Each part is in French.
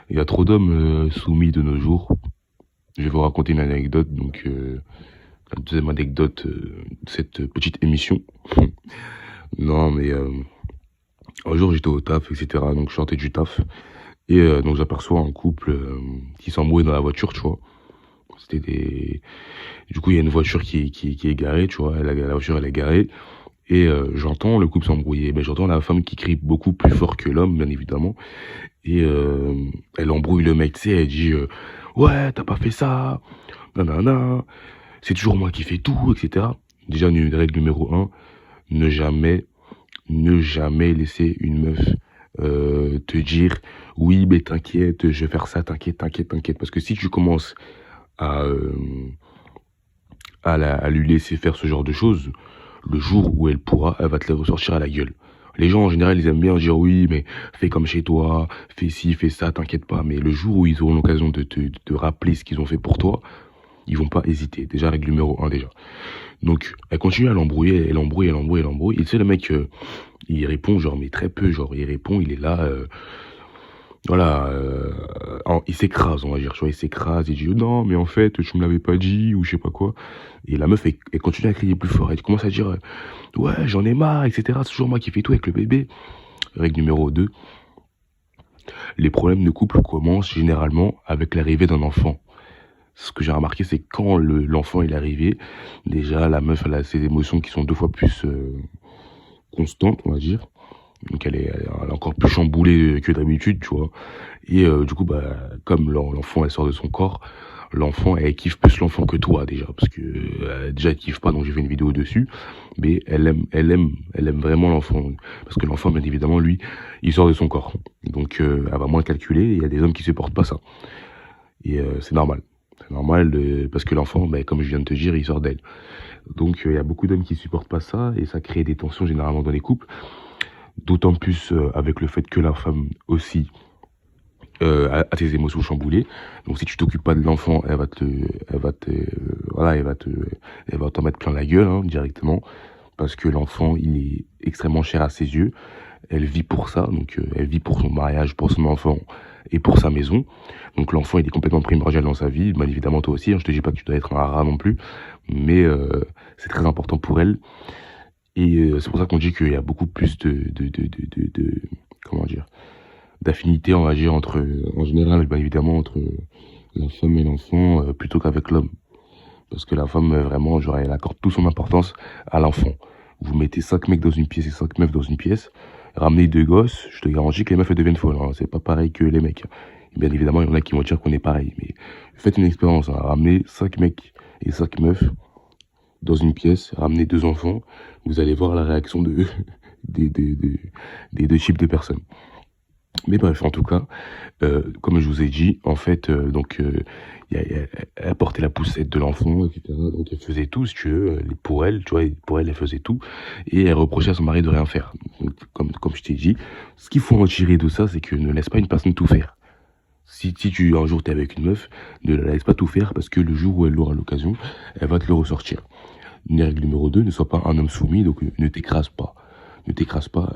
Il y a trop d'hommes soumis de nos jours. Je vais vous raconter une anecdote, donc la deuxième anecdote de cette petite émission. Non, mais un jour j'étais au taf, etc. Donc je sortais du taf et donc j'aperçois un couple qui s'embrouille dans la voiture, tu vois. C'était des... Du coup, il y a une voiture qui est garée, tu vois. La voiture, elle est garée. Et j'entends le couple s'embrouiller. Ben, j'entends la femme qui crie beaucoup plus fort que l'homme, bien évidemment. Et elle embrouille le mec, tu sais, elle dit ouais, t'as pas fait ça, nanana, c'est toujours moi qui fais tout, etc. Déjà, une règle numéro un, ne jamais, ne jamais laisser une meuf te dire oui, mais t'inquiète, je vais faire ça, t'inquiète, t'inquiète, t'inquiète. Parce que si tu commences à, euh, à lui laisser faire ce genre de choses, le jour où elle pourra, elle va te les ressortir à la gueule. Les gens, en général, ils aiment bien dire oui, mais fais comme chez toi, fais ci, fais ça, t'inquiète pas. Mais le jour où ils auront l'occasion de te rappeler ce qu'ils ont fait pour toi, ils vont pas hésiter. Déjà, règle numéro un, déjà. Donc, elle continue à l'embrouiller, elle embrouille, elle embrouille, elle embrouille. Et tu sais, le mec, il répond, genre, mais très peu, genre, il répond, il est là, voilà, il s'écrase, on va dire, tu vois, il s'écrase, il dit non, mais en fait, tu me l'avais pas dit, ou je sais pas quoi. Et la meuf, elle continue à crier plus fort, elle commence à dire ouais, j'en ai marre, etc. C'est toujours moi qui fais tout avec le bébé. Règle numéro 2, les problèmes de couple commencent généralement avec l'arrivée d'un enfant. Ce que j'ai remarqué, c'est quand l'enfant est arrivé, déjà, la meuf, elle a ses émotions qui sont deux fois plus constantes, on va dire. Donc elle est encore plus chamboulée que d'habitude, tu vois. Et du coup, bah, comme l'enfant, elle sort de son corps, l'enfant, elle kiffe plus l'enfant que toi, déjà. Parce que, déjà, elle kiffe pas, donc j'ai fait une vidéo dessus. Mais elle aime vraiment l'enfant. Parce que l'enfant, bien évidemment, lui, il sort de son corps. Donc, elle va moins calculer, et il y a des hommes qui supportent pas ça. Et c'est normal. C'est normal, parce que l'enfant, bah, comme je viens de te dire, il sort d'elle. Donc, il y a beaucoup d'hommes qui supportent pas ça, et ça crée des tensions, généralement, dans les couples. D'autant plus avec le fait que la femme aussi a tes émotions chamboulées. Donc si tu t'occupes pas de l'enfant, elle va t'en mettre plein la gueule, hein, directement, parce que l'enfant, il est extrêmement cher à ses yeux. Elle vit pour ça, donc elle vit pour son mariage, pour son enfant et pour sa maison. Donc l'enfant, il est complètement primordial dans sa vie. Bien évidemment, toi aussi, hein, je te dis pas que tu dois être un rat non plus, mais c'est très important pour elle. Et c'est pour ça qu'on dit qu'il y a beaucoup plus comment dire, d'affinité, on va dire, en général, bien évidemment, entre la femme et l'enfant, plutôt qu'avec l'homme. Parce que la femme, vraiment, genre, elle accorde toute son importance à l'enfant. Vous mettez 5 mecs dans une pièce et 5 meufs dans une pièce, ramenez 2 gosses, je te garantis que les meufs, elles deviennent folles, hein. C'est pas pareil que les mecs. Et bien évidemment, il y en a qui vont dire qu'on est pareil. Mais faites une expérience, hein. Ramenez 5 mecs et 5 meufs dans une pièce, ramenez 2 enfants, vous allez voir la réaction des deux types de personnes. Mais bref, en tout cas, comme je vous ai dit, en fait, donc, elle portait la poussette de l'enfant, etc. Donc elle faisait tout, si tu veux, pour elle, tu vois, pour elle, elle faisait tout. Et elle reprochait à son mari de rien faire. Donc, comme je t'ai dit, ce qu'il faut en tirer de ça, c'est que ne laisse pas une personne tout faire. Si un jour t'es avec une meuf, ne la laisse pas tout faire, parce que le jour où elle aura l'occasion, elle va te le ressortir. Une règle numéro 2, ne sois pas un homme soumis, donc ne t'écrase pas. Ne t'écrase pas.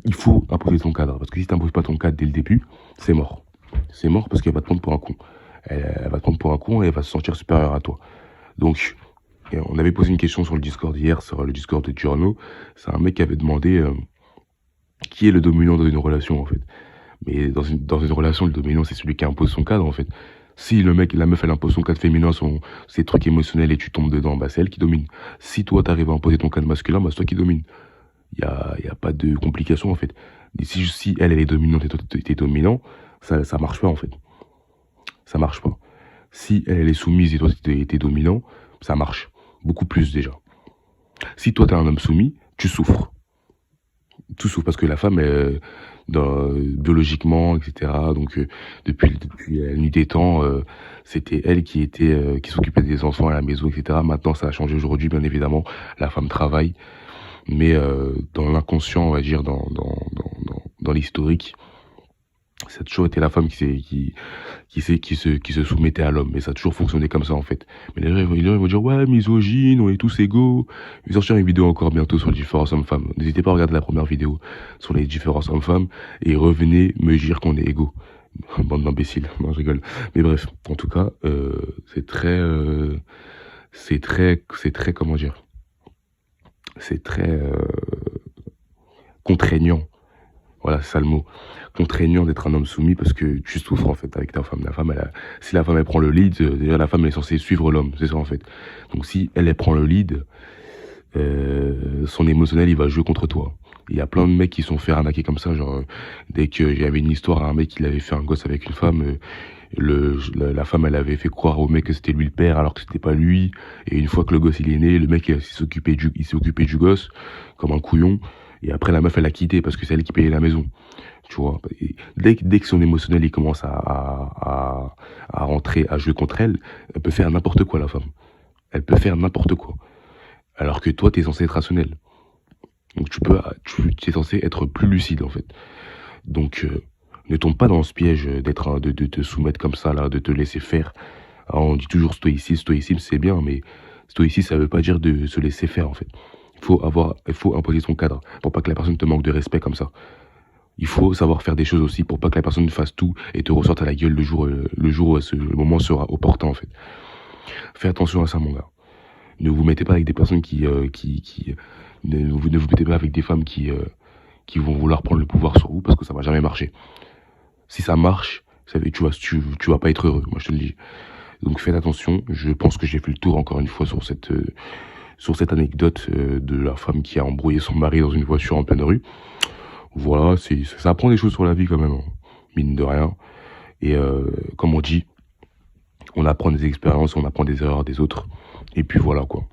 Il faut imposer ton cadre. Parce que si tu n'imposes pas ton cadre dès le début, c'est mort. C'est mort parce qu'elle va te prendre pour un con. Elle va te prendre pour un con et elle va se sentir supérieure à toi. Donc, on avait posé une question sur le Discord hier, sur le Discord de Giorno. C'est un mec qui avait demandé qui est le dominant dans une relation, en fait. Mais dans une relation, le dominant, c'est celui qui impose son cadre, en fait. Si la meuf, elle impose son cadre féminin, ses trucs émotionnels et tu tombes dedans, bah, c'est elle qui domine. Si toi, t'arrives à imposer ton cadre masculin, bah, c'est toi qui domine. Y a pas de complication, en fait. Et si elle est dominante et toi, t'es dominant, ça marche pas, en fait. Ça marche pas. Si elle est soumise et toi, t'es dominant, ça marche. Beaucoup plus, déjà. Si toi, t'es un homme soumis, tu souffres. Tout sauf parce que la femme, biologiquement, etc. Donc depuis la nuit des temps, c'était elle qui s'occupait des enfants à la maison, etc. Maintenant, ça a changé aujourd'hui, bien évidemment. La femme travaille, mais dans l'inconscient, on va dire, dans l'historique, ça a toujours été la femme qui se soumettait à l'homme. Mais ça a toujours fonctionné comme ça, en fait. Mais les gens ils vont dire, ouais, misogyne, on est tous égaux. Je vais sortir une vidéo encore bientôt sur les différences hommes-femmes. N'hésitez pas à regarder la première vidéo sur les différences hommes-femmes et revenez me dire qu'on est égaux. Bande d'imbéciles, non je rigole. Mais bref, en tout cas, c'est très comment dire? C'est très, contraignant. Voilà, c'est ça le mot. Contraignant d'être un homme soumis parce que tu souffres en fait avec ta femme. La femme, si la femme elle prend le lead, déjà la femme elle est censée suivre l'homme, c'est ça en fait. Donc si elle prend le lead, son émotionnel il va jouer contre toi. Il y a plein de mecs qui se sont fait arnaquer comme ça, genre dès que j'avais une histoire, un mec il avait fait un gosse avec une femme, la femme elle avait fait croire au mec que c'était lui le père alors que c'était pas lui. Et une fois que le gosse il est né, le mec il s'est occupé du gosse comme un couillon. Et après la meuf elle l'a quitté parce que c'est elle qui payait la maison. Tu vois, et dès que son émotionnel il commence à rentrer, à jouer contre elle, elle peut faire n'importe quoi la femme. Elle peut faire n'importe quoi. Alors que toi, t'es censé être rationnel. Donc tu es censé être plus lucide en fait. Donc ne tombe pas dans ce piège de te soumettre comme ça là, de te laisser faire. Alors, on dit toujours stoïcisme c'est bien, mais stoïcisme ça veut pas dire de se laisser faire en fait. Il faut imposer son cadre pour pas que la personne te manque de respect comme ça. Il faut savoir faire des choses aussi pour pas que la personne fasse tout et te ressorte à la gueule le jour où le moment sera opportun en fait. Fais attention à ça mon gars. Ne vous mettez pas avec des personnes ne vous mettez pas avec des femmes qui vont vouloir prendre le pouvoir sur vous parce que ça va jamais marcher. Si ça marche, tu vas pas être heureux, moi je te le dis. Donc faites attention, je pense que j'ai fait le tour encore une fois sur cette anecdote de la femme qui a embrouillé son mari dans une voiture en pleine rue. Voilà, ça apprend des choses sur la vie quand même, hein, mine de rien. Et comme on dit, on apprend des expériences, on apprend des erreurs des autres. Et puis voilà quoi.